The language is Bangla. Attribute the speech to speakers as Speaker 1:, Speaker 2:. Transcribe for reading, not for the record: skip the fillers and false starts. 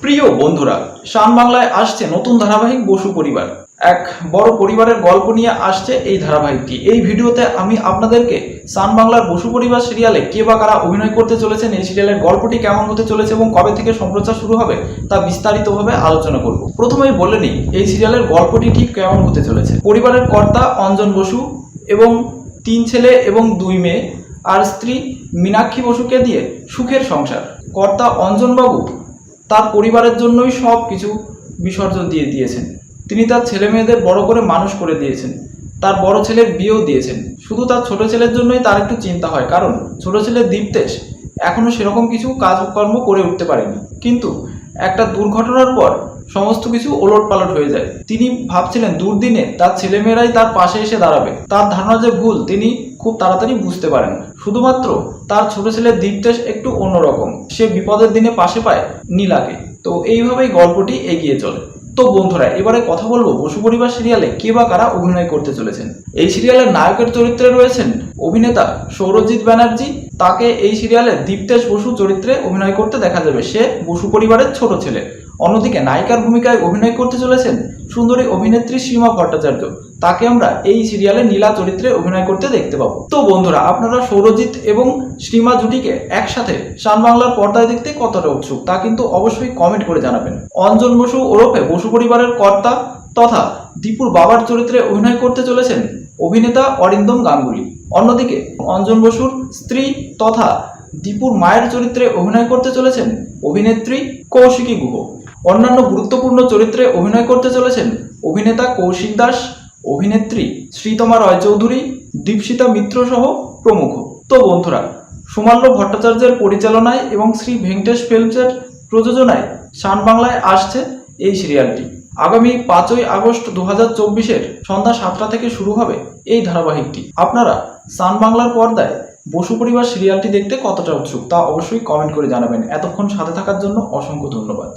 Speaker 1: প্রিয় বন্ধুরা, শান বাংলায় আসছে নতুন ধারাবাহিক বসু পরিবার। এক বড় পরিবারের গল্প নিয়ে আসছে এই ধারাবাহিকটি। এই ভিডিওতে আমি আপনাদেরকে শান বাংলার বসু পরিবার সিরিয়ালে কে বা কারা অভিনয় করতে চলেছেন, এই সিরিয়ালের গল্পটি কেমন হতে চলেছে এবং কবে থেকে সম্প্রচার শুরু হবে তা বিস্তারিতভাবে আলোচনা করব। প্রথমেই বলে নিই এই সিরিয়ালের গল্পটি ঠিক কেমন হতে চলেছে। পরিবারের কর্তা অঞ্জন বসু এবং 3 ছেলে এবং 2 মেয়ে আর স্ত্রী মীনাক্ষী বসুকে দিয়ে সুখের সংসার। কর্তা অঞ্জনবাবু তার পরিবারের জন্যই সব কিছু বিসর্জন দিয়ে দিয়েছেন। তিনি তার ছেলে মেয়েদের বড় করে মানুষ করে দিয়েছেন, তার বড় ছেলের বিয়েও দিয়েছেন। শুধু তার ছোট ছেলের জন্যই তার একটু চিন্তা হয়, কারণ ছোট ছেলে দীপ্তেশ এখনো সেরকম কিছু কাজকর্ম করে উঠতে পারেনি। কিন্তু একটা দুর্ঘটনার পর সমস্ত কিছু ওলটপালট হয়ে যায়। তিনি ভাবছিলেন দুর্দিনে তার ছেলেমেয়েরাই তার পাশে এসে দাঁড়াবে। তার ধারণা যে ভুল তিনি খুব তাড়াতাড়ি বুঝতে পারেন। শুধুমাত্র তার ছোট ছেলে দীপ্তেশ একটু অন্যরকম, সে বিপদের দিনে পাশে পায় নীলাকে। তো এইভাবেই গল্পটি এগিয়ে চলে। তো বন্ধুরা, এবারে কথা বলবো বসু পরিবার সিরিয়ালে কে বা কারা অভিনয় করতে চলেছেন। এই সিরিয়ালের নায়কের চরিত্রে রয়েছেন অভিনেতা সৌরজিৎ ব্যানার্জি। তাকে এই সিরিয়ালে দীপ্তেশ বসু চরিত্রে অভিনয় করতে দেখা যাবে। সে বসু পরিবারের ছোট ছেলে। অন্যদিকে নায়িকার ভূমিকায় অভিনয় করতে চলেছেন সুন্দরী অভিনেত্রী সীমা ভট্টাচার্য। তাকে আমরা এই সিরিয়ালে নীলা চরিত্রে অভিনয় করতে দেখতে পাবো। তো বন্ধুরা, আপনারা সৌরজিৎ এবং সীমা জুটিকে একসাথে শান বাংলার পর্দায় দেখতে কতটা উৎসুক তা কিন্তু অবশ্যই কমেন্ট করে জানাবেন। অঞ্জন বসু ওরফে বসু পরিবারের কর্তা তথা দীপুর বাবার চরিত্রে অভিনয় করতে চলেছেন অভিনেতা অরিন্দম গাঙ্গুলি। অন্যদিকে অঞ্জন বসুর স্ত্রী তথা দীপুর মায়ের চরিত্রে অভিনয় করতে চলেছেন অভিনেত্রী কৌশিকী গুহ। অন্যান্য গুরুত্বপূর্ণ চরিত্রে অভিনয় করতে চলেছেন অভিনেতা কৌশিক দাস, অভিনেত্রী শ্রীতমা রায়চৌধুরী, দীপশিতা মিত্র সহ প্রমুখ। তো বন্ধুরা, সুমাল্য ভট্টাচার্যের পরিচালনায় এবং শ্রী ভেঙ্কটেশ ফিল্মসের প্রযোজনায় শান বাংলায় আসছে এই সিরিয়ালটি। আগামী 5ই আগস্ট 2024 সন্ধ্যা 7টা থেকে শুরু হবে এই ধারাবাহিকটি। আপনারা শান বাংলার পর্দায় বসু পরিবার সিরিয়ালটি দেখতে কতটা উৎসুক তা অবশ্যই কমেন্ট করে জানাবেন। এতক্ষণ সাথে থাকার জন্য অসংখ্য ধন্যবাদ।